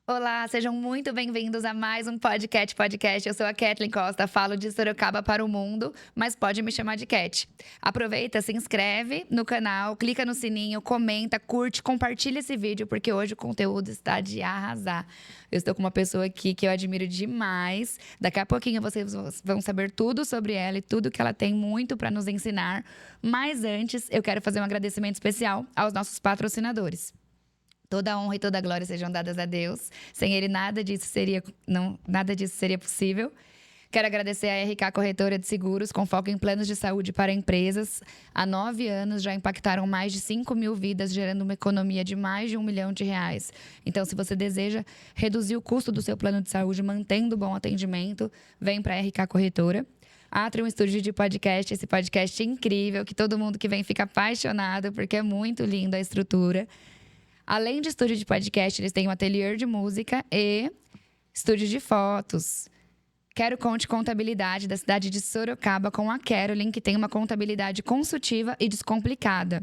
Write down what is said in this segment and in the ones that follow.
Olá, sejam muito bem-vindos a mais um podcast. Eu sou a Kathleen Costa, falo de Sorocaba para o mundo, mas pode me chamar de Cat. Aproveita, se inscreve no canal, clica no sininho, comenta, curte, compartilha esse vídeo, porque hoje o conteúdo está de arrasar. Eu estou com uma pessoa aqui que eu admiro demais. Daqui a pouquinho vocês vão saber tudo sobre ela e tudo que ela tem muito para nos ensinar. Mas antes, eu quero fazer um agradecimento especial aos nossos patrocinadores. Toda a honra e toda a glória sejam dadas a Deus. Sem Ele, nada disso seria possível. Quero agradecer à RK Corretora de Seguros, com foco em planos de saúde para empresas. Há 9 anos já impactaram mais de 5 mil vidas, gerando uma economia de mais de R$ 1 milhão. Então, se você deseja reduzir o custo do seu plano de saúde, mantendo bom atendimento, vem para a RK Corretora. Atrium Estúdio de Podcast, esse podcast incrível, que todo mundo que vem fica apaixonado, porque é muito lindo a estrutura. Além de estúdio de podcast, eles têm um ateliê de música e estúdio de fotos. Quero Conte Contabilidade, da cidade de Sorocaba, com a Carolyn, que tem uma contabilidade consultiva e descomplicada.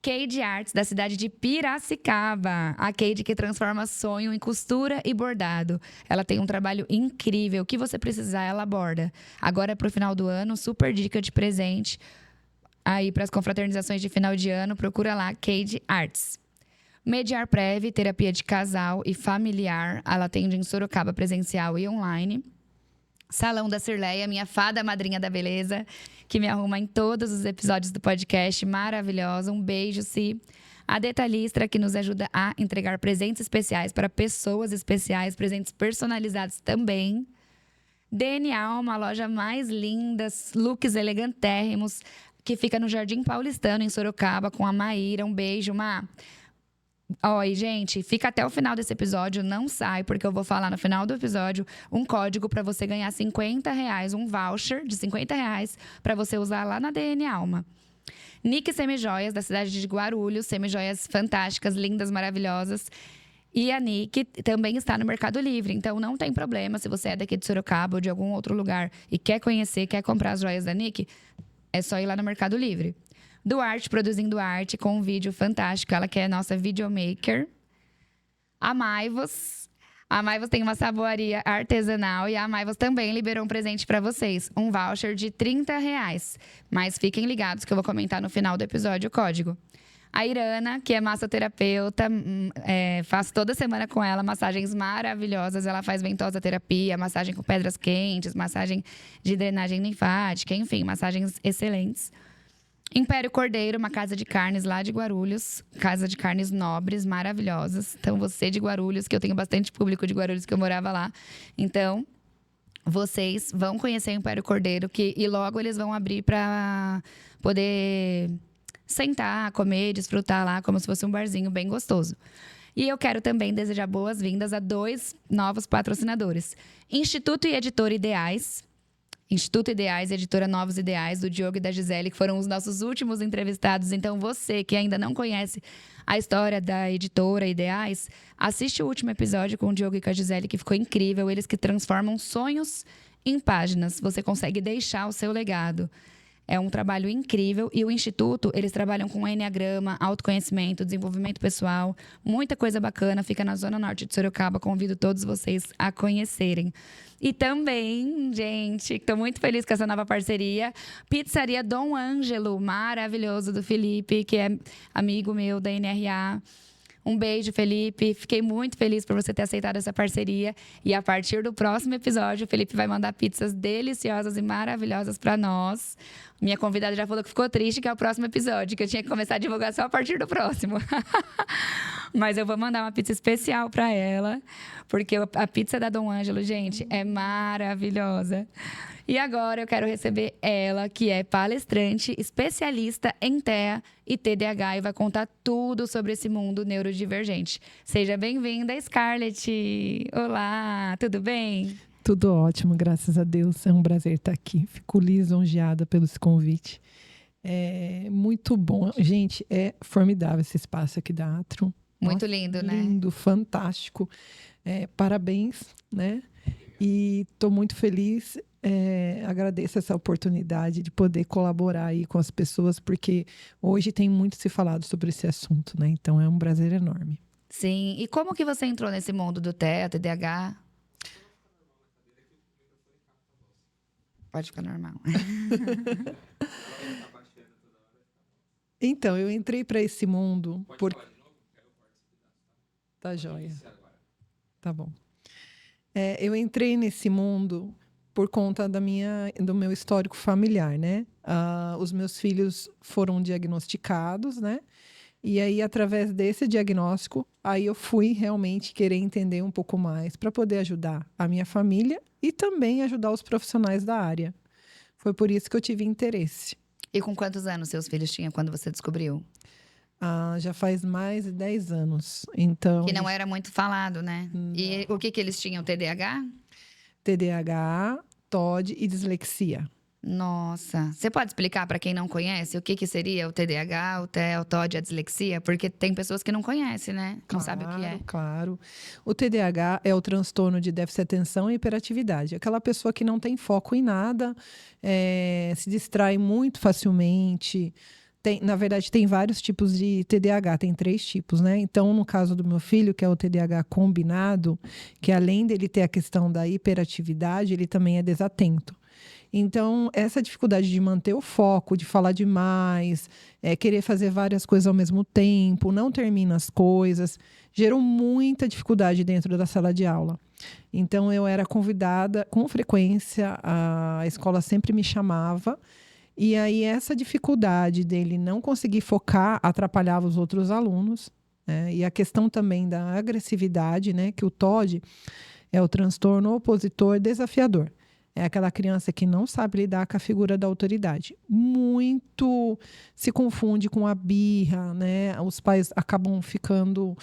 Cade Arts, da cidade de Piracicaba. A Cade que transforma sonho em costura e bordado. Ela tem um trabalho incrível. O que você precisar, ela borda. Agora, para o final do ano, super dica de presente. Aí, para as confraternizações de final de ano, procura lá, Cade Arts. Mediar Prev, terapia de casal e familiar. Ela atende em Sorocaba, presencial e online. Salão da Cirleia, minha fada madrinha da beleza, que me arruma em todos os episódios do podcast. Maravilhosa. Um beijo, Si. A Detalhistra, que nos ajuda a entregar presentes especiais para pessoas especiais, presentes personalizados também. DNA, uma loja mais linda, looks elegantérrimos, que fica no Jardim Paulistano, em Sorocaba, com a Maíra. Um beijo, Ma. Oi, gente, fica até o final desse episódio, não sai, porque eu vou falar no final do episódio um código para você ganhar R$ 50, um voucher de R$ 50 para você usar lá na DN Alma. Nick Semijoias, da cidade de Guarulhos, semijoias fantásticas, lindas, maravilhosas. E a Nick também está no Mercado Livre, então não tem problema se você é daqui de Sorocaba ou de algum outro lugar e quer conhecer, quer comprar as joias da Nick, é só ir lá no Mercado Livre. Duarte, produzindo arte com um vídeo fantástico. Ela que é nossa videomaker. A Maivos. A Maivos tem uma saboaria artesanal e a Maivos também liberou um presente para vocês. Um voucher de R$ 30. Mas fiquem ligados que eu vou comentar no final do episódio o código. A Irana, que é massoterapeuta, faço toda semana com ela massagens maravilhosas. Ela faz ventosa terapia, massagem com pedras quentes, massagem de drenagem linfática, enfim, massagens excelentes. Império Cordeiro, uma casa de carnes lá de Guarulhos. Casa de carnes nobres, maravilhosas. Então, você de Guarulhos, que eu tenho bastante público de Guarulhos que eu morava lá. Então, vocês vão conhecer o Império Cordeiro, e logo eles vão abrir para poder sentar, comer, desfrutar lá, como se fosse um barzinho bem gostoso. E eu quero também desejar boas-vindas a 2 novos patrocinadores. Instituto e Editora Ideais. Instituto Ideais e Editora Novos Ideais, do Diogo e da Gisele, que foram os nossos últimos entrevistados. Então, você que ainda não conhece a história da editora Ideais, assiste o último episódio com o Diogo e com a Gisele, que ficou incrível. Eles que transformam sonhos em páginas. Você consegue deixar o seu legado. É um trabalho incrível. E o Instituto, eles trabalham com enneagrama, autoconhecimento, desenvolvimento pessoal. Muita coisa bacana. Fica na Zona Norte de Sorocaba. Convido todos vocês a conhecerem. E também, gente, estou muito feliz com essa nova parceria. Pizzaria Dom Ângelo, maravilhoso, do Felipe, que é amigo meu da NRA. Um beijo, Felipe. Fiquei muito feliz por você ter aceitado essa parceria. E a partir do próximo episódio, o Felipe vai mandar pizzas deliciosas e maravilhosas para nós. Minha convidada já falou que ficou triste, que é o próximo episódio, que eu tinha que começar a divulgar só a partir do próximo. Mas eu vou mandar uma pizza especial para ela, porque a pizza da Dom Ângelo, gente, é maravilhosa. E agora eu quero receber ela, que é palestrante, especialista em TEA e TDAH, e vai contar tudo sobre esse mundo neurodivergente. Seja bem-vinda, Scarlett! Olá, tudo bem? Tudo ótimo, graças a Deus. É um prazer estar aqui. Fico lisonjeada pelo esse convite. É muito bom. Gente, é formidável esse espaço aqui da Atrium. Muito lindo, né? Lindo, fantástico. Parabéns, né? E estou muito feliz. Agradeço essa oportunidade de poder colaborar aí com as pessoas, porque hoje tem muito se falado sobre esse assunto, né? Então é um prazer enorme. Sim. E como que você entrou nesse mundo do TEA, TDAH? Pode ficar normal. Então, eu entrei para esse mundo por... Tá joia. Tá bom. Eu entrei nesse mundo por conta do meu histórico familiar, né? Os meus filhos foram diagnosticados, né? E aí, através desse diagnóstico, aí eu fui realmente querer entender um pouco mais para poder ajudar a minha família e também ajudar os profissionais da área. Foi por isso que eu tive interesse. E com quantos anos seus filhos tinham quando você descobriu? Já faz mais de 10 anos. Então, Que não era muito falado, né? E o que eles tinham? TDAH? TDAH, TOD e dislexia. Nossa. Você pode explicar para quem não conhece o que seria o TDAH, o TEA, o TOD e a dislexia? Porque tem pessoas que não conhecem, né? Não sabem o que é. Claro. O TDAH é o transtorno de déficit de atenção e hiperatividade. Aquela pessoa que não tem foco em nada, se distrai muito facilmente. Na verdade, tem vários tipos de TDAH, tem 3 tipos, né? Então, no caso do meu filho, que é o TDAH combinado, que além dele ter a questão da hiperatividade, ele também é desatento. Então, essa dificuldade de manter o foco, de falar demais, querer fazer várias coisas ao mesmo tempo, não termina as coisas, gerou muita dificuldade dentro da sala de aula. Então, eu era convidada com frequência, a escola sempre me chamava. E aí, essa dificuldade dele não conseguir focar atrapalhava os outros alunos. Né? E a questão também da agressividade, né? Que o TOD é o transtorno opositor desafiador. É aquela criança que não sabe lidar com a figura da autoridade. Muito se confunde com a birra, né? Os pais acabam ficando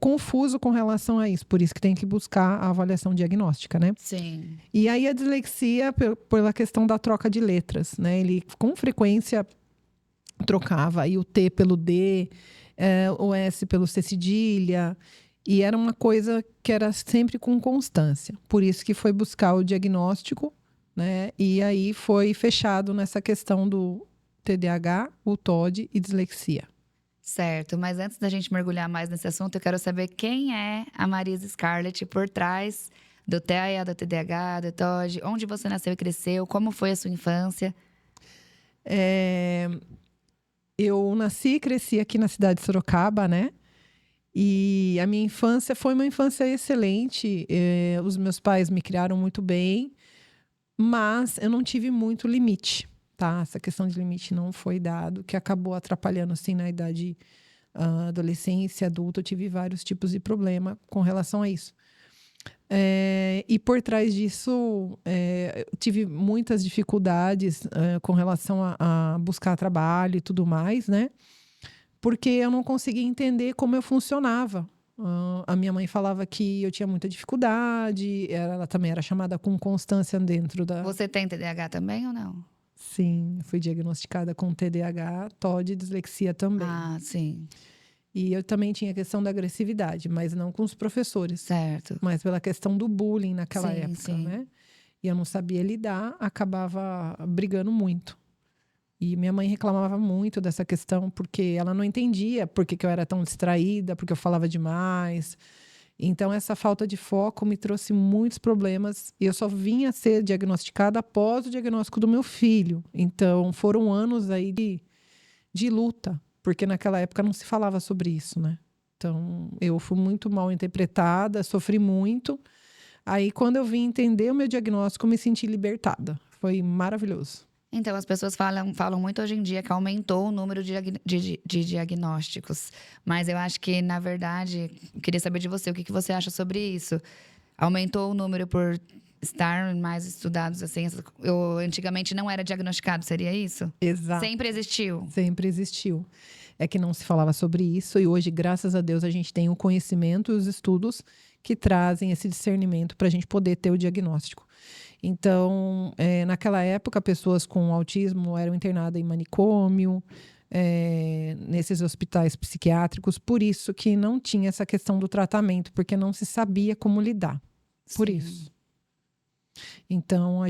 confusos com relação a isso. Por isso que tem que buscar a avaliação diagnóstica, né? Sim. E aí a dislexia pela questão da troca de letras, né? Ele com frequência trocava aí o T pelo D, o S pelo C cedilha. E era uma coisa que era sempre com constância. Por isso que foi buscar o diagnóstico, né? E aí foi fechado nessa questão do TDAH, o TOD e dislexia. Certo, mas antes da gente mergulhar mais nesse assunto, eu quero saber quem é a Marisa Scarlett por trás do TEA, do TDAH, do TOD, onde você nasceu e cresceu, como foi a sua infância? Eu nasci e cresci aqui na cidade de Sorocaba, né? E a minha infância foi uma infância excelente. Os meus pais me criaram muito bem, mas eu não tive muito limite, tá? Essa questão de limite não foi dado, que acabou atrapalhando, assim, na idade adolescência, adulta. Eu tive vários tipos de problema com relação a isso. E por trás disso, eu tive muitas dificuldades com relação a buscar trabalho e tudo mais, né? Porque eu não conseguia entender como eu funcionava. A minha mãe falava que eu tinha muita dificuldade, ela também era chamada com constância dentro da... Você tem TDAH também ou não? Sim, fui diagnosticada com TDAH, TOD e dislexia também. Ah, sim. E eu também tinha a questão da agressividade, mas não com os professores. Certo. Mas pela questão do bullying naquela Sim, época, sim. né? E eu não sabia lidar, acabava brigando muito. E minha mãe reclamava muito dessa questão, porque ela não entendia por que eu era tão distraída, porque eu falava demais. Então, essa falta de foco me trouxe muitos problemas. E eu só vinha a ser diagnosticada após o diagnóstico do meu filho. Então, foram anos aí de luta, porque naquela época não se falava sobre isso, né? Então, eu fui muito mal interpretada, sofri muito. Aí, quando eu vim entender o meu diagnóstico, eu me senti libertada. Foi maravilhoso. Então, as pessoas falam muito hoje em dia que aumentou o número de diagnósticos. Mas eu acho que, na verdade, eu queria saber de você, o que você acha sobre isso? Aumentou o número por estar mais estudados, assim? Eu antigamente não era diagnosticado, seria isso? Exato. Sempre existiu? Sempre existiu. É que não se falava sobre isso e hoje, graças a Deus, a gente tem o conhecimento e os estudos que trazem esse discernimento para a gente poder ter o diagnóstico. Então, naquela época, pessoas com autismo eram internadas em manicômio, nesses hospitais psiquiátricos, por isso que não tinha essa questão do tratamento, porque não se sabia como lidar. Por Sim. isso. Então,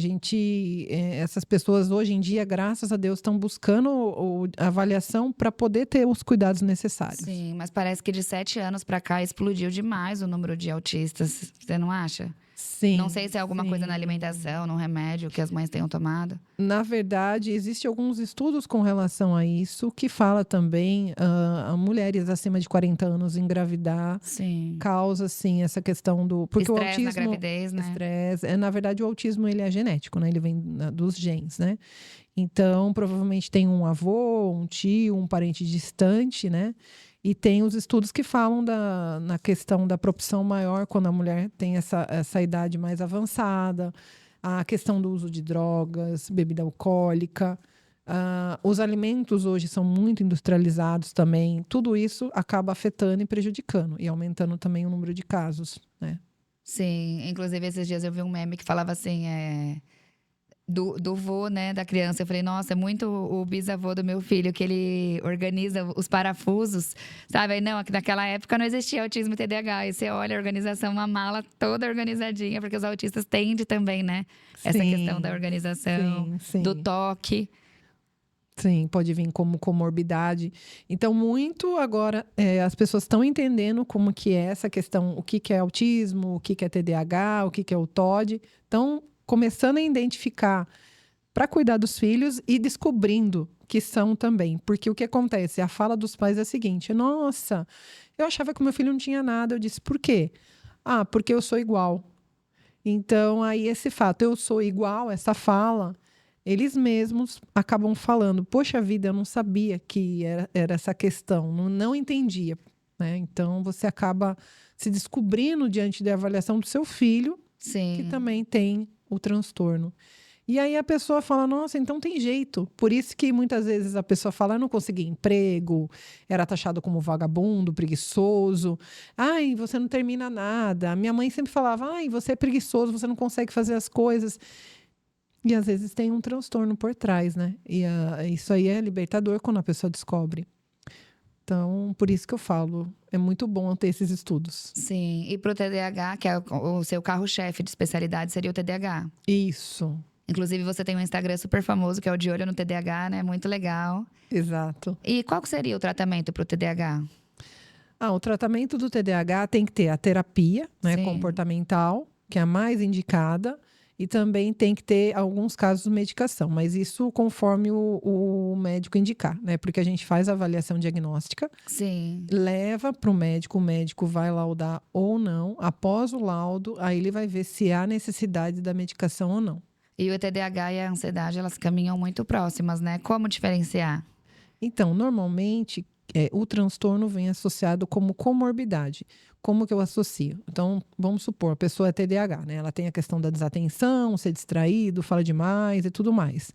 essas pessoas hoje em dia, graças a Deus, estão buscando a avaliação para poder ter os cuidados necessários. Sim, mas parece que de 7 anos para cá explodiu demais o número de autistas. Você não acha? Sim. Não sei se é alguma coisa na alimentação, no remédio que as mães tenham tomado. Na verdade, existem alguns estudos com relação a isso, que fala também a mulheres acima de 40 anos engravidar. Sim. Causa, sim, essa questão do... Porque Estresse o autismo... na gravidez, né? Estresse. Na verdade, o autismo, ele é genético, né? Ele vem dos genes, né? Então, provavelmente tem um avô, um tio, um parente distante, né? E tem os estudos que falam na questão da propensão maior quando a mulher tem essa idade mais avançada, a questão do uso de drogas, bebida alcoólica, os alimentos hoje são muito industrializados também. Tudo isso acaba afetando e prejudicando e aumentando também o número de casos, né? Sim, inclusive esses dias eu vi um meme que falava assim, do vô, né, da criança. Eu falei, nossa, é muito o bisavô do meu filho, que ele organiza os parafusos, sabe? Aí, não, naquela época não existia autismo e TDAH. E você olha a organização, uma mala toda organizadinha, porque os autistas tendem também, né? Essa Sim, questão da organização, sim. do toque. Sim, pode vir como comorbidade. Então, muito agora, as pessoas estão entendendo como que é essa questão, o que é autismo, o que é TDAH, o que é o TOD. Estão começando a identificar para cuidar dos filhos e descobrindo que são também. Porque o que acontece? A fala dos pais é a seguinte: nossa, eu achava que o meu filho não tinha nada. Eu disse, por quê? Ah, porque eu sou igual. Então, aí esse fato, eu sou igual, essa fala, eles mesmos acabam falando, poxa vida, eu não sabia que era essa questão, não entendia, né? Então, você acaba se descobrindo diante da avaliação do seu filho, Sim. que também tem o transtorno. E aí a pessoa fala, nossa, então tem jeito. Por isso que muitas vezes a pessoa fala, eu não consegui emprego, era taxado como vagabundo, preguiçoso. Ai, você não termina nada. A minha mãe sempre falava, ai, você é preguiçoso, você não consegue fazer as coisas. E às vezes tem um transtorno por trás, né? E isso aí é libertador quando a pessoa descobre. Então, por isso que eu falo, é muito bom ter esses estudos. Sim, e pro TDAH, que é o seu carro-chefe de especialidade, seria o TDAH. Isso. Inclusive, você tem um Instagram super famoso, que é o De Olho no TDAH, né? Muito legal. Exato. E qual que seria o tratamento pro TDAH? O tratamento do TDAH tem que ter a terapia, né, Sim. comportamental, que é a mais indicada, e também tem que ter, alguns casos, medicação, mas isso conforme o médico indicar, né? Porque a gente faz a avaliação diagnóstica, Sim. leva para o médico vai laudar ou não. Após o laudo, aí ele vai ver se há necessidade da medicação ou não. E o TDAH e a ansiedade, elas caminham muito próximas, né? Como diferenciar? Então, normalmente, o transtorno vem associado como comorbidade. Como que eu associo? Então, vamos supor, a pessoa é TDAH, né? Ela tem a questão da desatenção, ser distraído, fala demais e tudo mais.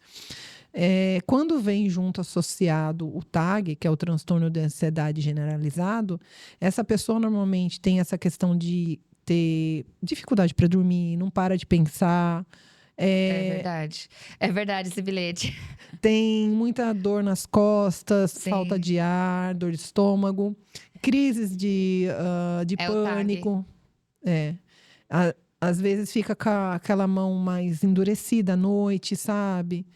Quando vem junto associado o TAG, que é o transtorno de ansiedade generalizado, essa pessoa normalmente tem essa questão de ter dificuldade para dormir, não para de pensar. É verdade. É verdade esse bilhete. Tem muita dor nas costas, Sim. falta de ar, dor de estômago, crises de pânico. Às vezes fica com aquela mão mais endurecida à noite, sabe?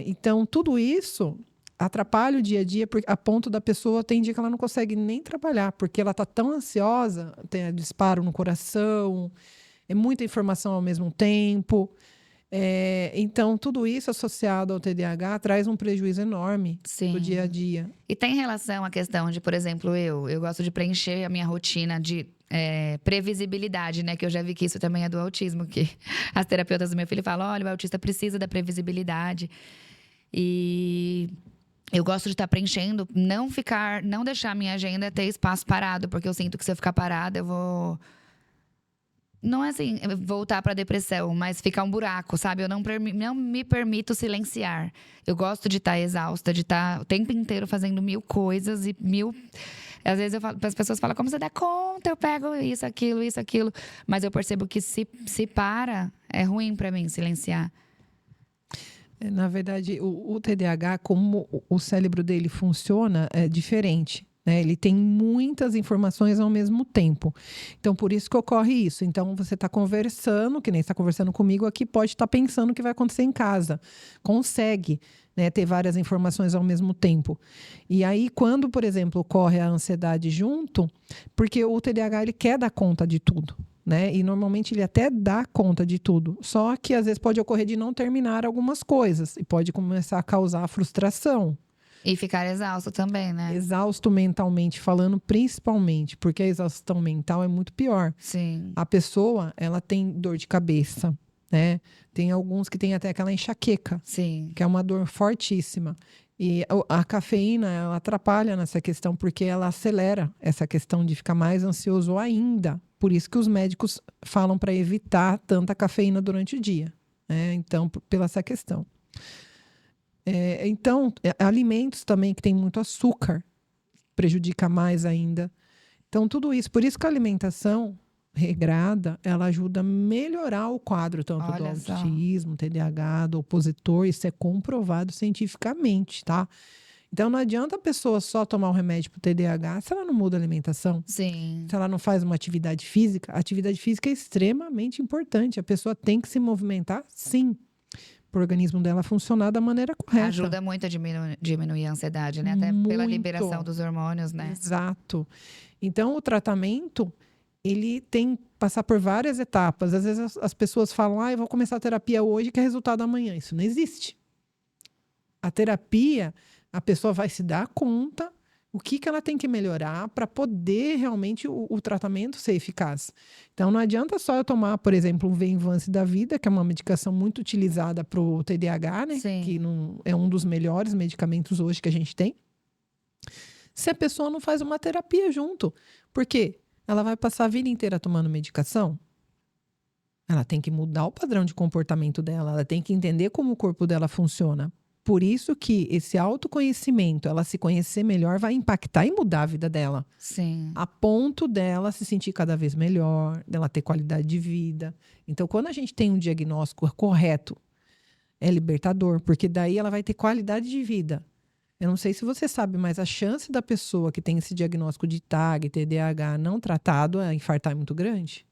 Então, tudo isso atrapalha o dia a dia, a ponto da pessoa, tem dia que ela não consegue nem trabalhar, porque ela está tão ansiosa, tem disparo no coração, é muita informação ao mesmo tempo. Então, tudo isso associado ao TDAH traz um prejuízo enorme Sim. do dia a dia. E tem relação à questão de, por exemplo, eu gosto de preencher a minha rotina de previsibilidade, né? Que eu já vi que isso também é do autismo, que as terapeutas do meu filho falam, olha, o autista precisa da previsibilidade. E eu gosto de estar preenchendo, não deixar a minha agenda ter espaço parado, porque eu sinto que se eu ficar parada, eu vou... Não é assim, voltar pra depressão, mas ficar um buraco, sabe? Eu não me permito silenciar. Eu gosto de estar exausta, de estar o tempo inteiro fazendo mil coisas e mil... Às vezes as pessoas falam, como você dá conta? Eu pego isso, aquilo. Mas eu percebo que se para, é ruim pra mim silenciar. Na verdade, o TDAH, como o cérebro dele funciona, é diferente. né? Ele tem muitas informações ao mesmo tempo. Então, por isso que ocorre isso. Então, você está conversando, que nem está conversando comigo aqui, pode estar pensando o que vai acontecer em casa. Consegue, né, ter várias informações ao mesmo tempo. E aí, quando, por exemplo, ocorre a ansiedade junto, porque o TDAH ele quer dar conta de tudo, né? E normalmente ele até dá conta de tudo. Só que às vezes pode ocorrer de não terminar algumas coisas e pode começar a causar frustração. E ficar exausto também, né? Exausto mentalmente falando, principalmente, porque a exaustão mental é muito pior. Sim. A pessoa, ela tem dor de cabeça, né? Tem alguns que têm até aquela enxaqueca, Sim. que é uma dor fortíssima. E a cafeína, ela atrapalha nessa questão, porque ela acelera essa questão de ficar mais ansioso ainda. Por isso que os médicos falam para evitar tanta cafeína durante o dia, né? Então, pela essa questão. Então, alimentos também que tem muito açúcar prejudica mais ainda. Então, tudo isso. Por isso que a alimentação regrada, ela ajuda a melhorar o quadro tanto do Olha só. autismo, TDAH, do opositor. Isso é comprovado cientificamente, tá? Então, não adianta a pessoa só tomar o remédio para o TDAH se ela não muda a alimentação. Sim. Se ela não faz uma atividade física. A atividade física é extremamente importante. A pessoa tem que se movimentar, sim, para o organismo dela funcionar da maneira correta. Ajuda muito a diminuir a ansiedade, né? Até pela Muito. liberação dos hormônios, né? Exato. Então, o tratamento, ele tem que passar por várias etapas. Às vezes as pessoas falam, eu vou começar a terapia hoje, que é resultado amanhã. Isso não existe. A terapia, a pessoa vai se dar conta o que ela tem que melhorar para poder realmente o tratamento ser eficaz. Então, não adianta só eu tomar, por exemplo, um Venvance da vida, que é uma medicação muito utilizada para o TDAH, né? Sim. Que é um dos melhores medicamentos hoje que a gente tem. Se a pessoa não faz uma terapia junto. Por quê? Ela vai passar a vida inteira tomando medicação? Ela tem que mudar o padrão de comportamento dela, ela tem que entender como o corpo dela funciona. Por isso que esse autoconhecimento, ela se conhecer melhor, vai impactar e mudar a vida dela. Sim. A ponto dela se sentir cada vez melhor, dela ter qualidade de vida. Então, quando a gente tem um diagnóstico correto, é libertador, porque daí ela vai ter qualidade de vida. Eu não sei se você sabe, mas a chance da pessoa que tem esse diagnóstico de TAG, TDAH não tratado a infartar é muito grande.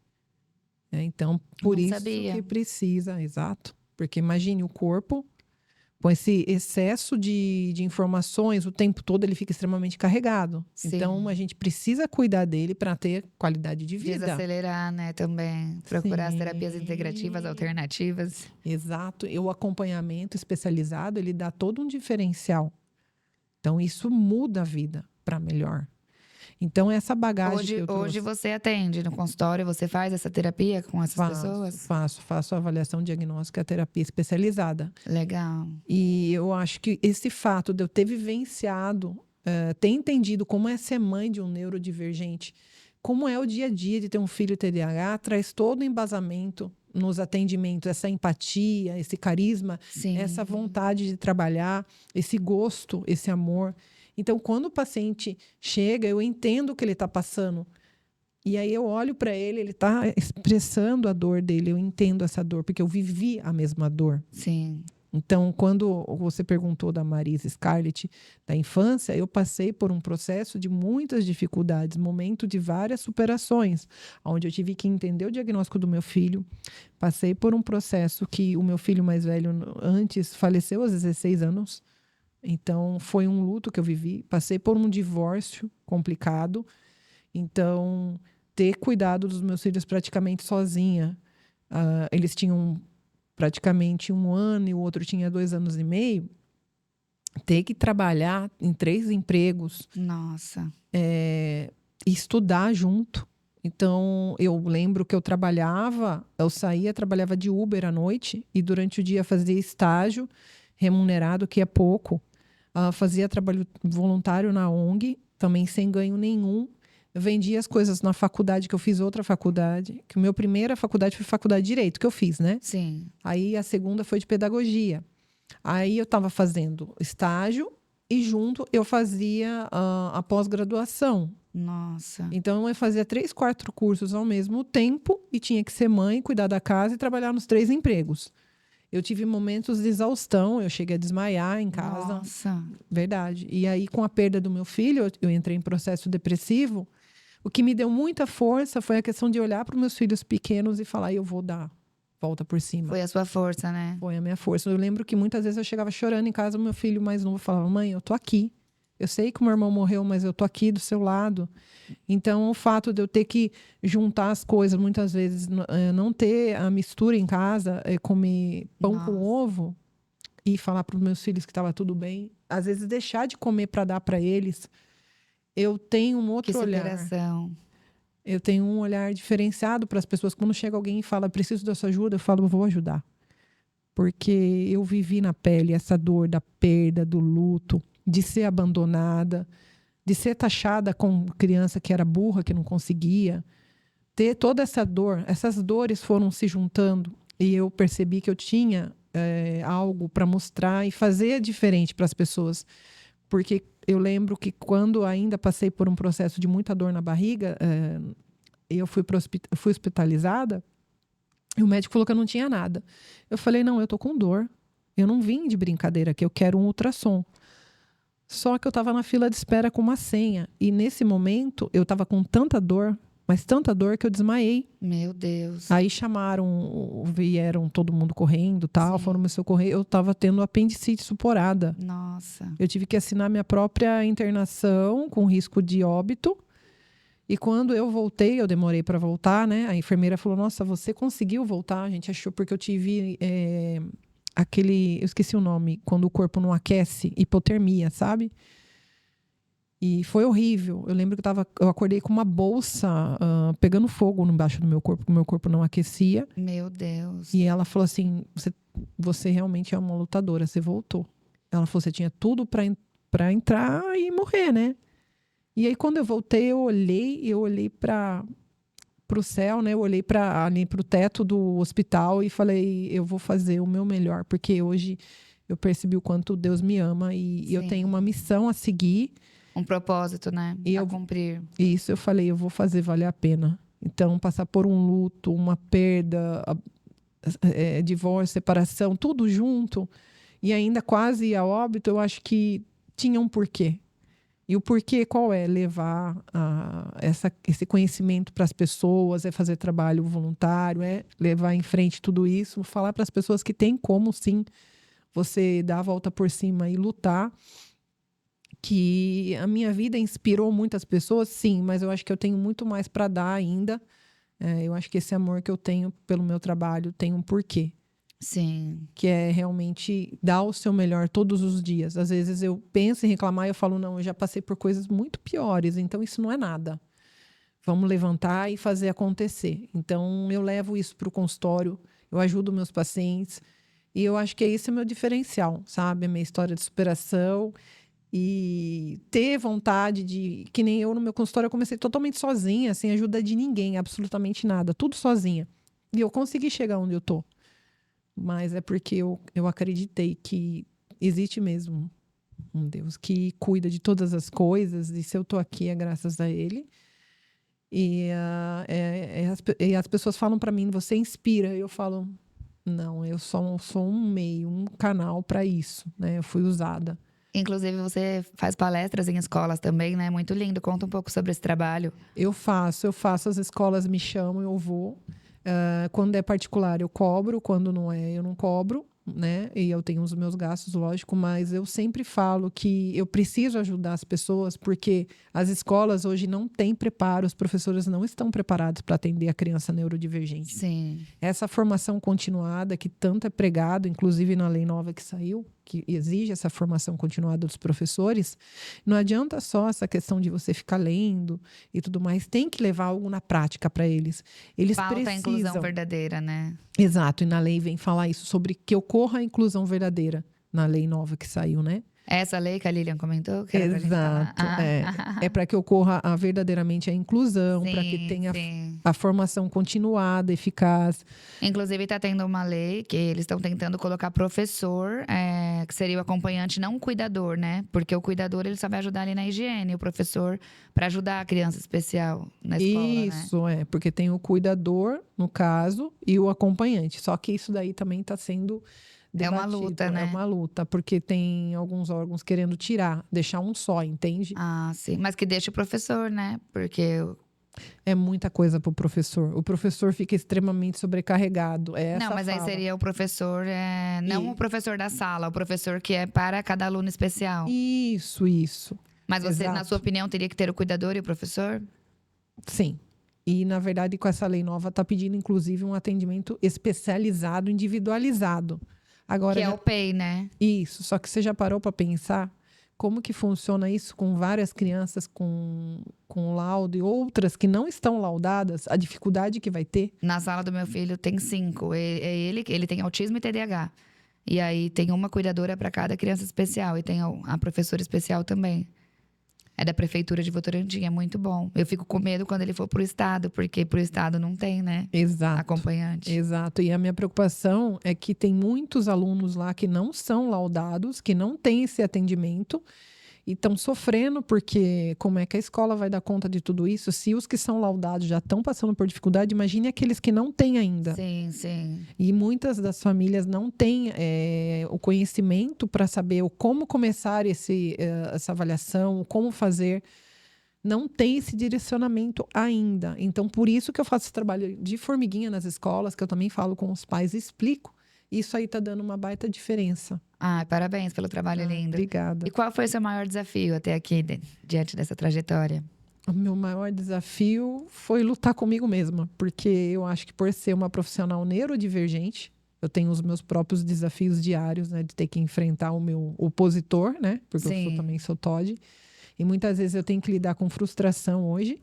Então, por Não isso sabia. que precisa, exato. Porque imagine o corpo, com esse excesso de informações, o tempo todo ele fica extremamente carregado. Sim. Então, a gente precisa cuidar dele para ter qualidade de vida. Desacelerar, né, também. Procurar as Sim. terapias integrativas, alternativas. Exato. E o acompanhamento especializado, ele dá todo um diferencial. Então, isso muda a vida para melhor. Então, essa bagagem que eu trouxe... Hoje você atende no consultório, você faz essa terapia com essas pessoas? Faço a avaliação diagnóstica, a terapia especializada. Legal. E eu acho que esse fato de eu ter vivenciado, ter entendido como é ser mãe de um neurodivergente, como é o dia a dia de ter um filho TDAH, traz todo o embasamento nos atendimentos, essa empatia, esse carisma, Sim. essa vontade de trabalhar, esse gosto, esse amor. Então, quando o paciente chega, eu entendo o que ele está passando. E aí eu olho para ele, ele está expressando a dor dele, eu entendo essa dor, porque eu vivi a mesma dor. Sim. Então, quando você perguntou da Marisa Scarlett, da infância, eu passei por um processo de muitas dificuldades, momento de várias superações, onde eu tive que entender o diagnóstico do meu filho. Passei por um processo que o meu filho mais velho antes faleceu aos 16 anos. Então, foi um luto que eu vivi. Passei por um divórcio complicado. Então, ter cuidado dos meus filhos praticamente sozinha. Eles tinham praticamente 1 ano e o outro tinha 2 anos e meio. Ter que trabalhar em 3 empregos. Nossa. E estudar junto. Então, eu lembro que eu saía, trabalhava de Uber à noite e durante o dia fazia estágio remunerado, que é pouco. Fazia trabalho voluntário na ONG, também sem ganho nenhum. Eu vendia as coisas na faculdade, que eu fiz outra faculdade. Que a minha primeira faculdade foi faculdade de Direito, que eu fiz, né? Sim. Aí a segunda foi de Pedagogia. Aí eu estava fazendo estágio e junto eu fazia a pós-graduação. Nossa. Então eu fazia 3, 4 cursos ao mesmo tempo e tinha que ser mãe, cuidar da casa e trabalhar nos 3 empregos. Eu tive momentos de exaustão, eu cheguei a desmaiar em casa. Nossa. Verdade. E aí, com a perda do meu filho, eu entrei em processo depressivo. O que me deu muita força foi a questão de olhar para os meus filhos pequenos e falar, eu vou dar volta por cima. Foi a sua força, né? Foi a minha força. Eu lembro que muitas vezes eu chegava chorando em casa, meu filho mais novo falava, mãe, eu tô aqui. Eu sei que o meu irmão morreu, mas eu tô aqui do seu lado. Então, o fato de eu ter que juntar as coisas, muitas vezes, não ter a mistura em casa, comer pão Nossa. com ovo e falar para os meus filhos que estava tudo bem. Às vezes, deixar de comer para dar para eles. Eu tenho um outro Que olhar. superação. Eu tenho um olhar diferenciado para as pessoas. Quando chega alguém e fala, preciso da sua ajuda, eu falo, eu vou ajudar. Porque eu vivi na pele essa dor da perda, do luto, de ser abandonada, de ser taxada como criança que era burra, que não conseguia. Ter toda essa dor, essas dores foram se juntando e eu percebi que eu tinha algo para mostrar e fazer diferente para as pessoas. Porque eu lembro que quando ainda passei por um processo de muita dor na barriga, eu fui hospitalizada e o médico falou que eu não tinha nada. Eu falei, não, eu tô com dor. Eu não vim de brincadeira aqui, eu quero um ultrassom. Só que eu estava na fila de espera com uma senha. E nesse momento, eu estava com tanta dor, mas tanta dor que eu desmaiei. Meu Deus. Aí vieram todo mundo correndo, tal, Sim. foram me socorrer. Eu estava tendo apendicite supurada. Nossa. Eu tive que assinar minha própria internação com risco de óbito. E quando eu voltei, eu demorei para voltar, né? A enfermeira falou, nossa, você conseguiu voltar? A gente achou porque eu tive... eu esqueci o nome, quando o corpo não aquece, hipotermia, sabe? E foi horrível. Eu lembro que eu acordei com uma bolsa pegando fogo embaixo do meu corpo, porque o meu corpo não aquecia. Meu Deus. E ela falou assim, você realmente é uma lutadora, você voltou. Ela falou, você tinha tudo para entrar e morrer, né? E aí, quando eu voltei, eu olhei para o céu, né? Eu olhei ali para o teto do hospital e falei, eu vou fazer o meu melhor, porque hoje eu percebi o quanto Deus me ama e eu tenho uma missão a seguir. Um propósito, né? A cumprir. Isso, eu falei, eu vou fazer valer a pena. Então, passar por um luto, uma perda, divórcio, separação, tudo junto, e ainda quase a óbito, eu acho que tinha um porquê. E o porquê qual é? Levar esse conhecimento para as pessoas, é fazer trabalho voluntário, é levar em frente tudo isso, falar para as pessoas que tem como, sim, você dar a volta por cima e lutar. Que a minha vida inspirou muitas pessoas, sim, mas eu acho que eu tenho muito mais para dar ainda. Eu acho que esse amor que eu tenho pelo meu trabalho tem um porquê. Sim. Que é realmente dar o seu melhor todos os dias. Às vezes eu penso em reclamar e eu falo, não, eu já passei por coisas muito piores, então isso não é nada. Vamos levantar e fazer acontecer. Então eu levo isso para o consultório, eu ajudo meus pacientes e eu acho que esse é o meu diferencial, sabe? A minha história de superação e ter vontade de... Que nem eu no meu consultório, eu comecei totalmente sozinha, sem ajuda de ninguém, absolutamente nada, tudo sozinha. E eu consegui chegar onde eu tô. Mas é porque eu acreditei que existe mesmo um Deus que cuida de todas as coisas. E se eu tô aqui é graças a Ele. E as pessoas falam para mim, você inspira. Eu falo, não, eu sou um meio, um canal para isso, né? Eu fui usada. Inclusive, você faz palestras em escolas também, né? Muito lindo. Conta um pouco sobre esse trabalho. Eu faço. As escolas me chamam, eu vou. Quando é particular, eu cobro. Quando não é, eu não cobro, né? E eu tenho os meus gastos, lógico. Mas eu sempre falo que eu preciso ajudar as pessoas, porque as escolas hoje não têm preparo. Os professores não estão preparados para atender a criança neurodivergente. Sim. Essa formação continuada, que tanto é pregado, inclusive na lei nova que saiu, que exige essa formação continuada dos professores, não adianta só essa questão de você ficar lendo e tudo mais, tem que levar algo na prática para eles. Eles Falta precisam. a inclusão verdadeira, né? Exato, e na lei vem falar isso, sobre que ocorra a inclusão verdadeira, na lei nova que saiu, né? Essa lei que a Lilian comentou? Que era pra gente falar? Exato. É para que ocorra verdadeiramente a inclusão, para que Sim, tenha sim. a formação continuada, eficaz. Inclusive, está tendo uma lei que eles estão tentando colocar professor, que seria o acompanhante, não o cuidador, né? Porque o cuidador ele só vai ajudar ali na higiene, o professor para ajudar a criança especial na escola, né? Isso, porque tem o cuidador, no caso, e o acompanhante. Só que isso daí também está sendo É uma debatido. luta, É né? uma luta, porque tem alguns órgãos querendo tirar, deixar um só, entende? Ah, sim. Mas que deixa o professor, né? Porque. É muita coisa para o professor. O professor fica extremamente sobrecarregado. É Não, essa a mas aí fala. seria o professor, não o professor da sala, o professor que é para cada aluno especial. Isso. Mas você, na sua Exato. opinião, teria que ter o cuidador e o professor? Sim. E, na verdade, com essa lei nova, está pedindo, inclusive, um atendimento especializado, individualizado. Agora, Que é o PEI, né? isso. Só que você já parou para pensar como que funciona isso com várias crianças com laudo e outras que não estão laudadas, a dificuldade que vai ter? Na sala do meu filho tem 5. Ele tem autismo e TDAH. E aí tem uma cuidadora para cada criança especial. E tem a professora especial também. É da prefeitura de Votorantim, é muito bom. Eu fico com medo quando ele for pro estado, porque pro estado não tem, né? Exato. Acompanhante. Exato. E a minha preocupação é que tem muitos alunos lá que não são laudados, que não têm esse atendimento e estão sofrendo, porque como é que a escola vai dar conta de tudo isso? Se os que são laudados já estão passando por dificuldade, imagine aqueles que não têm ainda. Sim, sim. E muitas das famílias não têm o conhecimento para saber como começar essa avaliação, como fazer. Não tem esse direcionamento ainda. Então, por isso que eu faço esse trabalho de formiguinha nas escolas, que eu também falo com os pais e explico. Isso aí está dando uma baita diferença. Ah, parabéns pelo trabalho lindo. Obrigada. E qual foi o seu maior desafio até aqui, diante dessa trajetória? O meu maior desafio foi lutar comigo mesma, porque eu acho que por ser uma profissional neurodivergente, eu tenho os meus próprios desafios diários, né, de ter que enfrentar o meu opositor, né, porque eu também sou TOD, e muitas vezes eu tenho que lidar com frustração hoje,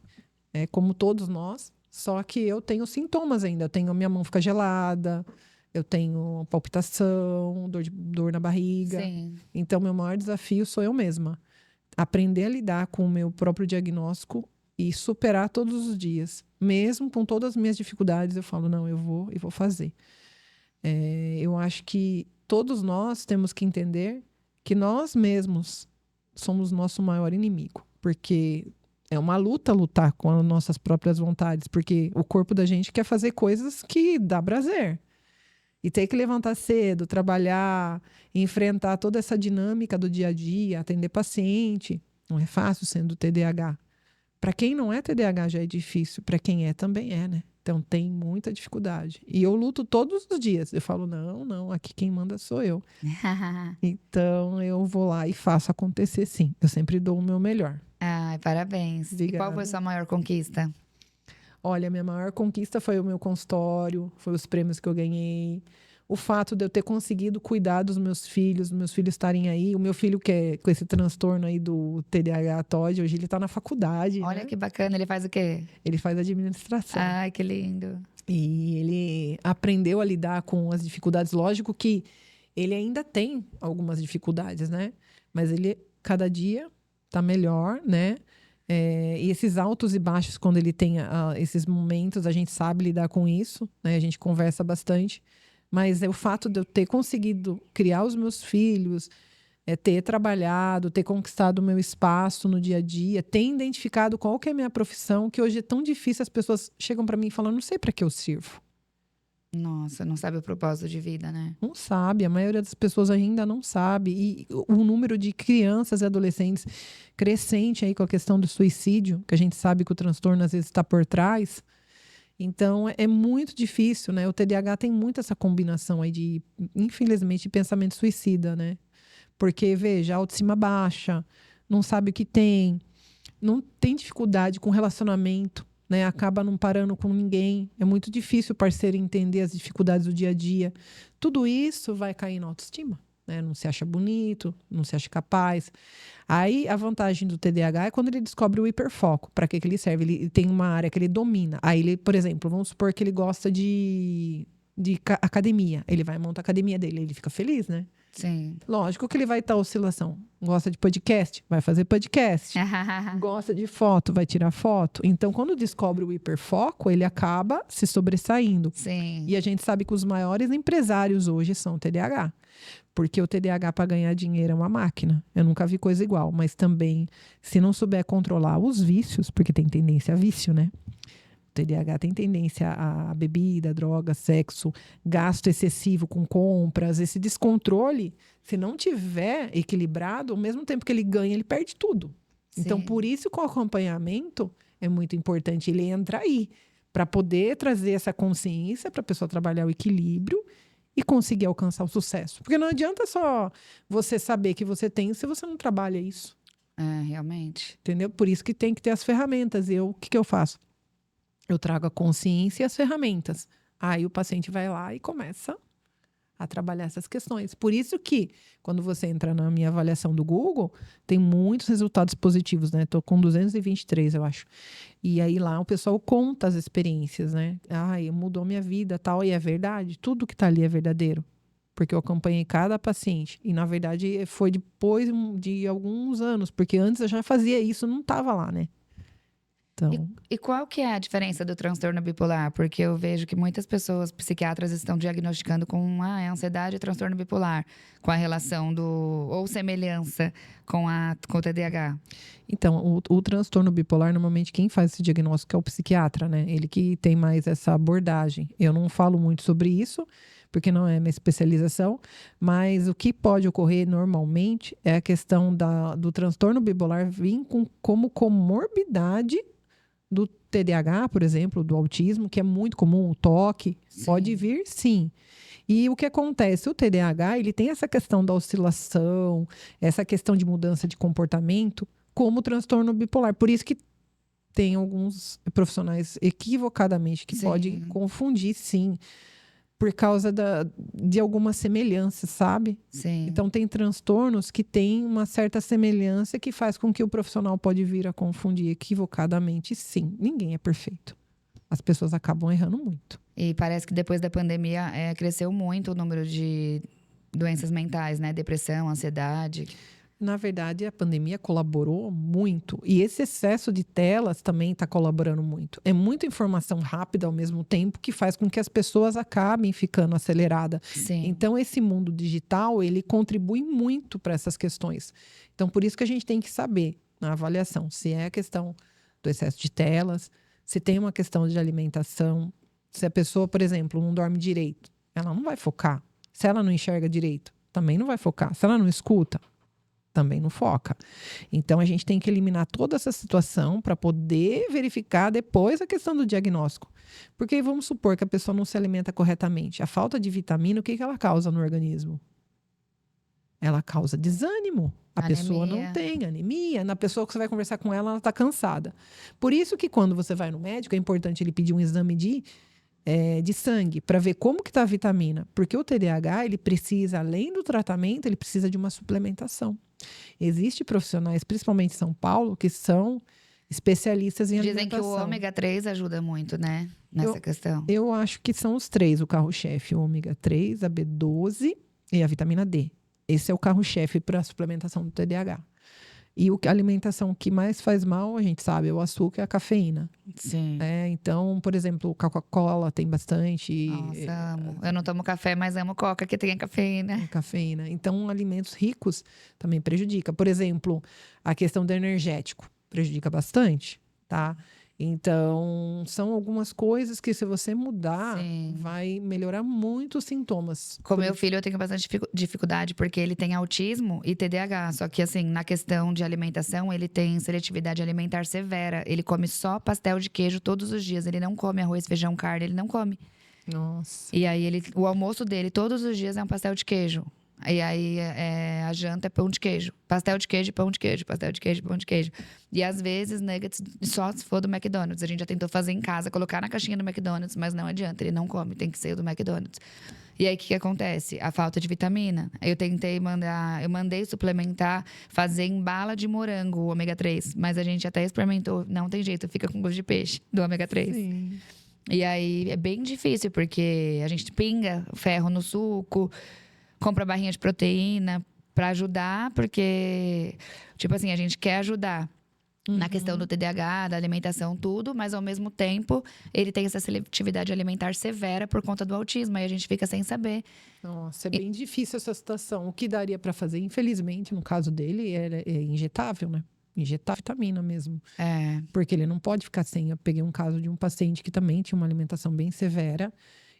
como todos nós, só que eu tenho sintomas ainda, eu tenho minha mão fica gelada, eu tenho palpitação, dor na barriga. Sim. Então, meu maior desafio sou eu mesma. Aprender a lidar com o meu próprio diagnóstico e superar todos os dias. Mesmo com todas as minhas dificuldades, eu falo, não, eu vou fazer. Eu acho que todos nós temos que entender que nós mesmos somos nosso maior inimigo. Porque é uma lutar com as nossas próprias vontades. Porque o corpo da gente quer fazer coisas que dá prazer. E ter que levantar cedo, trabalhar, enfrentar toda essa dinâmica do dia a dia, atender paciente, não é fácil sendo TDAH. Para quem não é TDAH já é difícil, para quem é também é, né? Então tem muita dificuldade. E eu luto todos os dias. Eu falo, não, aqui quem manda sou eu. Então eu vou lá e faço acontecer sim. Eu sempre dou o meu melhor. Ai, parabéns. Obrigada. E qual foi a sua maior conquista? Olha, minha maior conquista foi o meu consultório, foi os prêmios que eu ganhei. O fato de eu ter conseguido cuidar dos meus filhos estarem aí. O meu filho, que é com esse transtorno aí do TDAH TOD, hoje ele tá na faculdade. Olha né? que bacana, ele faz o quê? Ele faz administração. Ai, que lindo. E ele aprendeu a lidar com as dificuldades. Lógico que ele ainda tem algumas dificuldades, né? Mas ele, cada dia, tá melhor, né? E esses altos e baixos, quando ele tem esses momentos, a gente sabe lidar com isso, né? A gente conversa bastante. Mas o fato de eu ter conseguido criar os meus filhos, ter trabalhado, ter conquistado o meu espaço no dia a dia, ter identificado qual que é a minha profissão, que hoje é tão difícil, as pessoas chegam para mim e falam, não sei para que eu sirvo. Nossa, não sabe o propósito de vida, né? Não sabe, a maioria das pessoas ainda não sabe. E o número de crianças e adolescentes crescente aí com a questão do suicídio, que a gente sabe que o transtorno às vezes está por trás. Então, é muito difícil, né? O TDAH tem muito essa combinação aí de, infelizmente, de pensamento suicida, né? Porque, veja, a autoestima baixa, não sabe o que tem, não tem dificuldade com relacionamento, né? Acaba não parando com ninguém. É muito difícil o parceiro entender as dificuldades do dia a dia. Tudo isso vai cair na autoestima, né? Não se acha bonito, não se acha capaz. Aí, a vantagem do TDAH é quando ele descobre o hiperfoco. Para que ele serve? Ele tem uma área que ele domina. Aí, ele, por exemplo, vamos supor que ele gosta de academia. Ele vai montar a academia dele. Ele fica feliz, né? Sim. Lógico que ele vai estar oscilação. Gosta de podcast? Vai fazer podcast. Gosta de foto? Vai tirar foto. Então, quando descobre o hiperfoco, ele acaba se sobressaindo. Sim. E a gente sabe que os maiores empresários hoje são TDAH. Porque o TDAH para ganhar dinheiro é uma máquina. Eu nunca vi coisa igual. Mas também, se não souber controlar os vícios, porque tem tendência a vício, né? O TDAH tem tendência a bebida, droga, sexo, gasto excessivo com compras. Esse descontrole, se não tiver equilibrado, ao mesmo tempo que ele ganha, ele perde tudo. Então, Sim. por isso que o acompanhamento é muito importante. Ele entra aí, para poder trazer essa consciência para a pessoa trabalhar o equilíbrio e conseguir alcançar o sucesso. Porque não adianta só você saber que você tem se você não trabalha isso. É, realmente. Entendeu? Por isso que tem que ter as ferramentas. O que eu faço? Eu trago a consciência e as ferramentas. Aí o paciente vai lá e começa a trabalhar essas questões. Por isso que, quando você entra na minha avaliação do Google, tem muitos resultados positivos, né? Tô com 223, eu acho. E aí lá o pessoal conta as experiências, né? Ai, mudou minha vida, tal. E é verdade, tudo que tá ali é verdadeiro. Porque eu acompanhei cada paciente. E, na verdade, foi depois de alguns anos. Porque antes eu já fazia isso, não tava lá, né? Então, E qual que é a diferença do transtorno bipolar? Porque eu vejo que muitas pessoas, psiquiatras, estão diagnosticando com ansiedade e transtorno bipolar, com a relação ou semelhança com o TDAH. então, o transtorno bipolar, normalmente quem faz esse diagnóstico é o psiquiatra, né? Ele que tem mais essa abordagem. Eu não falo muito sobre isso, porque não é minha especialização, mas o que pode ocorrer normalmente é a questão do transtorno bipolar vir como comorbidade do TDAH, por exemplo, do autismo, que é muito comum, o toque, pode vir sim. E o que acontece? O TDAH, ele tem essa questão da oscilação, essa questão de mudança de comportamento, como o transtorno bipolar. Por isso que tem alguns profissionais equivocadamente que Sim. podem confundir, sim, por causa de alguma semelhança, sabe? Sim. Então, tem transtornos que têm uma certa semelhança que faz com que o profissional pode vir a confundir equivocadamente, sim. Ninguém é perfeito. As pessoas acabam errando muito. E parece que depois da pandemia cresceu muito o número de doenças mentais, né? Depressão, ansiedade. Na verdade, a pandemia colaborou muito. E esse excesso de telas também está colaborando muito. É muita informação rápida ao mesmo tempo que faz com que as pessoas acabem ficando aceleradas. Sim. Então, esse mundo digital, ele contribui muito para essas questões. Então, por isso que a gente tem que saber, na avaliação, se é a questão do excesso de telas, se tem uma questão de alimentação, se a pessoa, por exemplo, não dorme direito, ela não vai focar. Se ela não enxerga direito, também não vai focar. Se ela não escuta, também não foca. Então, a gente tem que eliminar toda essa situação para poder verificar depois a questão do diagnóstico. Porque vamos supor que a pessoa não se alimenta corretamente. A falta de vitamina, o que ela causa no organismo? Ela causa desânimo. A pessoa não tem anemia. Na pessoa que você vai conversar com ela, ela está cansada. Por isso que quando você vai no médico, é importante ele pedir um exame de sangue para ver como que está a vitamina. Porque o TDAH, ele precisa, além do tratamento, ele precisa de uma suplementação. Existem profissionais, principalmente em São Paulo, que são especialistas em alimentação. Dizem que o ômega 3 ajuda muito, né? Nessa questão. Eu acho que são os três, o carro-chefe. O ômega 3, a B12 e a vitamina D. Esse é o carro-chefe para a suplementação do TDAH. E a alimentação que mais faz mal, a gente sabe, é o açúcar e a cafeína. Sim. Então, por exemplo, Coca-Cola tem bastante. Nossa, amo. Eu não tomo café, mas amo Coca, que tem a cafeína. Cafeína. Então, alimentos ricos também prejudica. Por exemplo, a questão do energético prejudica bastante, tá? Então, são algumas coisas que, se você mudar, vai melhorar muito os sintomas. Com meu filho, eu tenho bastante dificuldade, porque ele tem autismo e TDAH. Só que, assim, na questão de alimentação, ele tem seletividade alimentar severa. Ele come só pastel de queijo todos os dias. Ele não come arroz, feijão, carne, ele não come. Nossa. E aí, o almoço dele, todos os dias, é um pastel de queijo. E aí, a janta é pão de queijo. Pastel de queijo, pão de queijo. Pastel de queijo, pão de queijo. E às vezes, nuggets só se for do McDonald's. A gente já tentou fazer em casa, colocar na caixinha do McDonald's, mas não adianta. Ele não come, tem que ser do McDonald's. E aí, o que acontece? A falta de vitamina. Eu mandei suplementar, fazer em bala de morango o ômega 3. Mas a gente até experimentou, não tem jeito, fica com gosto de peixe do ômega 3. Sim. E aí, é bem difícil, porque a gente pinga ferro no suco. compra barrinha de proteína pra ajudar, porque, tipo assim, a gente quer ajudar na questão do TDAH, da alimentação, tudo, mas ao mesmo tempo ele tem essa seletividade alimentar severa por conta do autismo, aí a gente fica sem saber. Nossa, é bem difícil essa situação. O que daria para fazer, infelizmente, no caso dele, é injetável, né? Injetar vitamina mesmo. É, Porque ele não pode ficar sem. Eu peguei um caso de um paciente que também tinha uma alimentação bem severa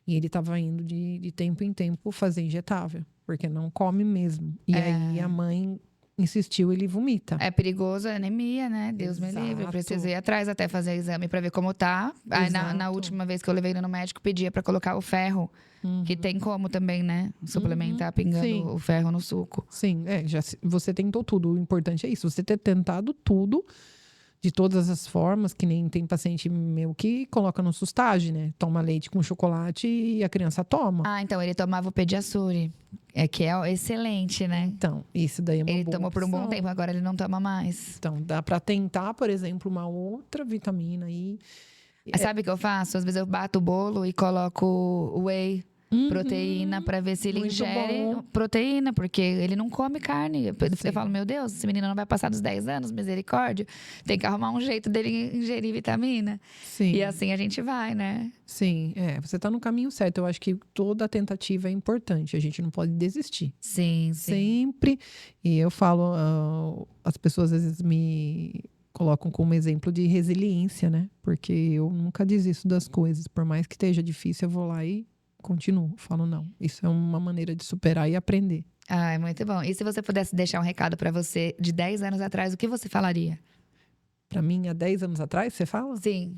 e ele estava indo de tempo em tempo fazer injetável, porque não come mesmo. E aí a mãe insistiu, ele vomita. é perigoso, é anemia, né? Deus me livre. Eu Exato. preciso ir atrás até fazer exame pra ver como tá. Aí na Exato. última vez que eu levei ele no médico, pedia pra colocar o ferro. Que tem como também, né? Suplementar pingando Sim. o ferro no suco. Sim, você tentou tudo. O importante é isso, você ter tentado tudo, de todas as formas, que nem tem paciente meu que coloca no sustagem, né? Toma leite com chocolate e a criança toma. Ah, então ele tomava o Pediassure. Que é excelente, né? Então, isso daí é uma Ele boa tomou por um bom opção. tempo, agora ele não toma mais. Então, dá para tentar, por exemplo, uma outra vitamina aí. Mas sabe o que eu faço? Às vezes eu bato o bolo e coloco whey proteína pra ver se ele muito ingere bom. proteína, porque ele não come carne. Eu falo, meu Deus, esse menino não vai passar dos 10 anos, misericórdia. Tem que arrumar um jeito dele ingerir vitamina. Sim. E assim a gente vai, né? Sim, você tá no caminho certo. Eu acho que toda tentativa é importante. A gente não pode desistir. Sim, sim. Sempre. E eu falo, as pessoas às vezes me colocam como exemplo de resiliência, né? Porque eu nunca desisto das coisas. Por mais que esteja difícil, eu vou lá e continuo. Falo, não. Isso é uma maneira de superar e aprender. Ah, é muito bom. E se você pudesse deixar um recado pra você de 10 anos atrás, o que você falaria? Pra mim, há 10 anos atrás, você fala? Sim.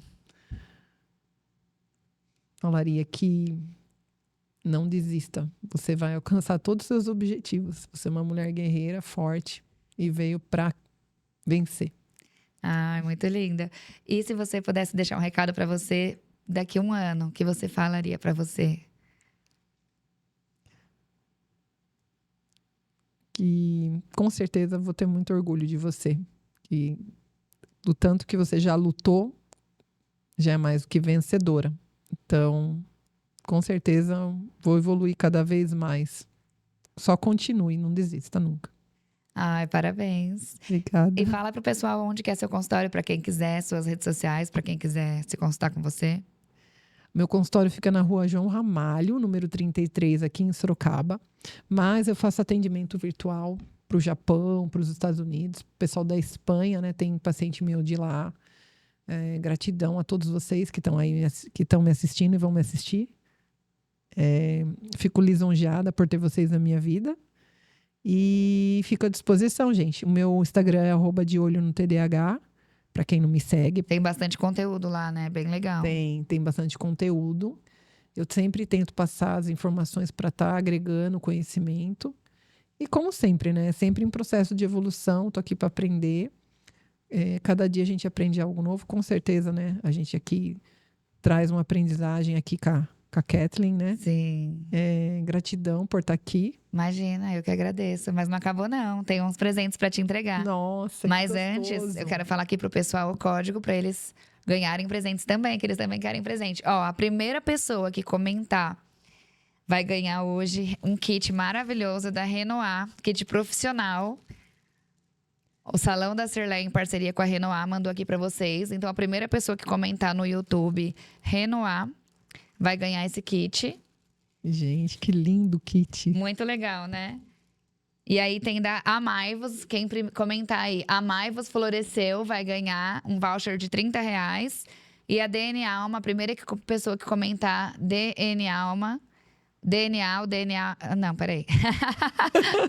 Falaria que não desista. Você vai alcançar todos os seus objetivos. Você é uma mulher guerreira, forte e veio pra vencer. Ah, muito linda. E se você pudesse deixar um recado pra você daqui a um ano, o que você falaria pra você? Que com certeza vou ter muito orgulho de você. Que do tanto que você já lutou, já é mais do que vencedora. Então, com certeza vou evoluir cada vez mais. Só continue, não desista nunca. Ai, parabéns. Obrigada. E fala pro pessoal onde que é seu consultório, pra quem quiser, suas redes sociais, pra quem quiser se consultar com você. Meu consultório fica na rua João Ramalho, número 33, aqui em Sorocaba. Mas eu faço atendimento virtual para o Japão, para os Estados Unidos, pessoal da Espanha, né? Tem paciente meu de lá. Gratidão a todos vocês que estão aí, que estão me assistindo e vão me assistir. Fico lisonjeada por ter vocês na minha vida. E fico à disposição, gente. O meu Instagram é @deolhonotdh. Para quem não me segue, Tem bastante conteúdo lá, né? Bem legal. tem bastante conteúdo. Eu sempre tento passar as informações para estar agregando conhecimento. E como sempre, né? Sempre em processo de evolução, tô aqui para aprender. Cada dia a gente aprende algo novo, com certeza, né? A gente aqui traz uma aprendizagem aqui com a Kathleen, né? Sim. Gratidão por estar aqui. Imagina, eu que agradeço. Mas não acabou, não. Tem uns presentes pra te entregar. Nossa, que Mas gostoso. antes, eu quero falar aqui pro pessoal o código pra eles ganharem presentes também, que eles também querem presente. Ó, a primeira pessoa que comentar vai ganhar hoje um kit maravilhoso da Renoir, kit profissional. O Salão da Cirlé, em parceria com a Renoir, mandou aqui pra vocês. Então, a primeira pessoa que comentar no YouTube Renoir vai ganhar esse kit. Gente, que lindo kit. Muito legal, né? E aí tem da Amaivos, quem comentar aí, Amaivos Floresceu vai ganhar um voucher de R$30. E a DN Alma, a primeira pessoa que comentar DN Alma, DNA, o DNA. Não, peraí.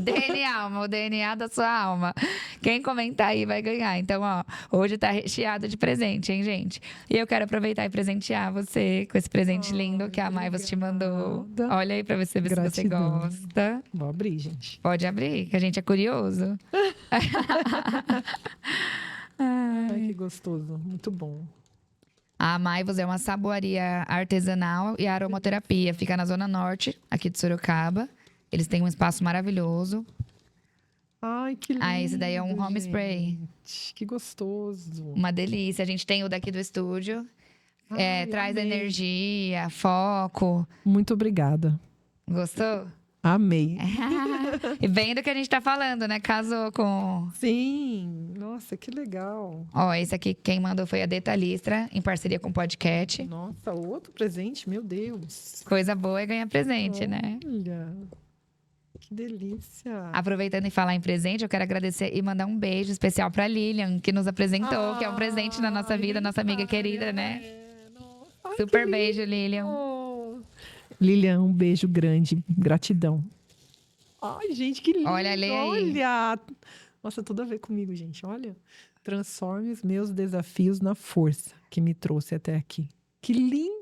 DNA Alma, o DNA da sua alma. Quem comentar aí vai ganhar. Então, ó, hoje tá recheado de presente, hein, gente? E eu quero aproveitar e presentear você com esse presente lindo que a Maivas te mandou. obrigada. Olha aí pra você ver se você Gratidão. gosta. Vou abrir, gente. Pode abrir, que a gente é curioso. Ai, que gostoso. Muito bom. A Maivos é uma saboaria artesanal e aromaterapia. Fica na Zona Norte, aqui de Sorocaba. Eles têm um espaço maravilhoso. Ai, que lindo. Ah, esse daí é um home spray. Gente, que gostoso. Uma delícia. A gente tem o daqui do estúdio. Ai, Traz amei. energia, foco. Muito obrigada. Gostou? Amei. E bem do que a gente tá falando, né? Casou com… Sim, nossa, que legal. Ó, esse aqui, quem mandou foi a Detalistra, em parceria com o Podcast. Nossa, outro presente, meu Deus. Coisa boa é ganhar presente, né? Olha, que delícia. Aproveitando e falar em presente, eu quero agradecer e mandar um beijo especial pra Lilian, que nos apresentou, que é um presente na nossa vida, nossa amiga querida, né? Ai, Super que beijo, Lilian. lindo. Lilian, um beijo grande. Gratidão. Ai, gente, que lindo. Olha, lê aí. Olha. Nossa, tudo a ver comigo, gente. Olha. Transforme os meus desafios na força que me trouxe até aqui. Que lindo!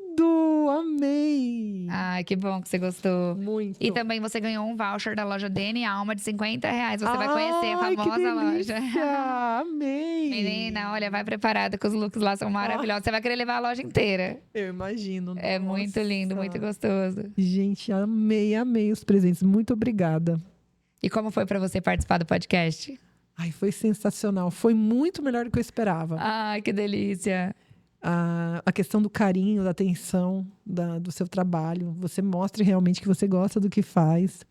Amei! Ai, que bom que você gostou. Muito. E também você ganhou um voucher da loja Dene Alma de R$50. Você vai conhecer a Ai, que famosa loja. delícia. Amei! Menina, olha, vai preparada, que os looks lá são maravilhosos. Você vai querer levar a loja inteira. Eu imagino. É muito lindo, Nossa. muito gostoso. Gente, amei os presentes. Muito obrigada. E como foi pra você participar do podcast? Ai, foi sensacional. Foi muito melhor do que eu esperava. Ai, que delícia. A questão do carinho, da atenção, do seu trabalho. Você mostre realmente que você gosta do que faz.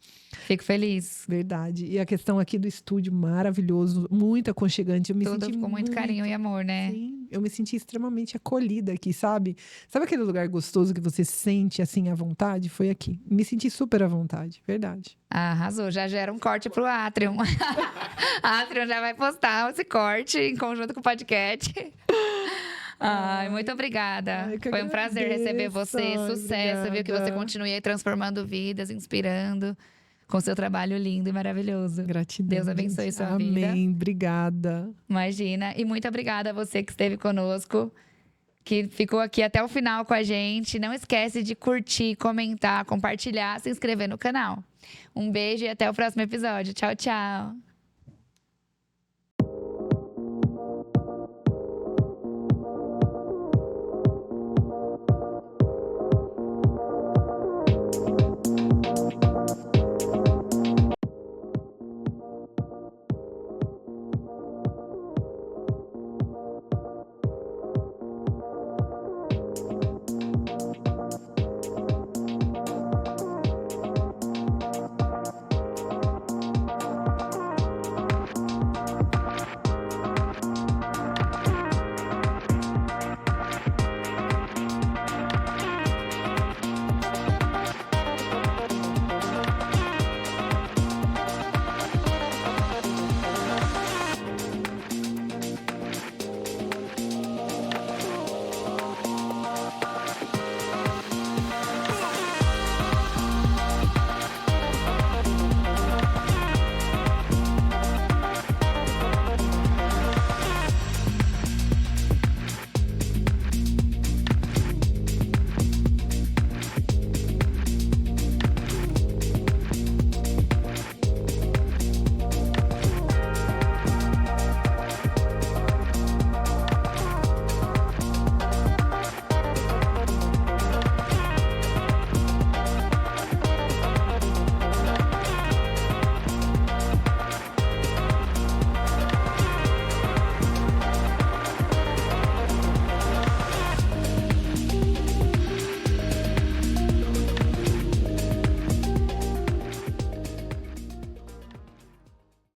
Fico feliz. Verdade. E a questão aqui do estúdio, maravilhoso, muito aconchegante. Eu me Tudo senti com muito carinho e amor, né? Sim, eu me senti extremamente acolhida aqui, sabe? Sabe aquele lugar gostoso que você sente assim à vontade? Foi aqui. Me senti super à vontade, verdade. Ah, arrasou. Já gera um corte pro Atrium. A Atrium já vai postar esse corte em conjunto com o podcast. Ai, muito obrigada. Ai, que Foi um prazer receber você. agradeço. Sucesso, viu? Que você Obrigada. continue aí transformando vidas, inspirando com seu trabalho lindo e maravilhoso. Gratidão. Deus abençoe gente. sua vida. Amém. Obrigada. Imagina. E muito obrigada a você que esteve conosco, que ficou aqui até o final com a gente. Não esquece de curtir, comentar, compartilhar, se inscrever no canal. Um beijo e até o próximo episódio. Tchau, tchau.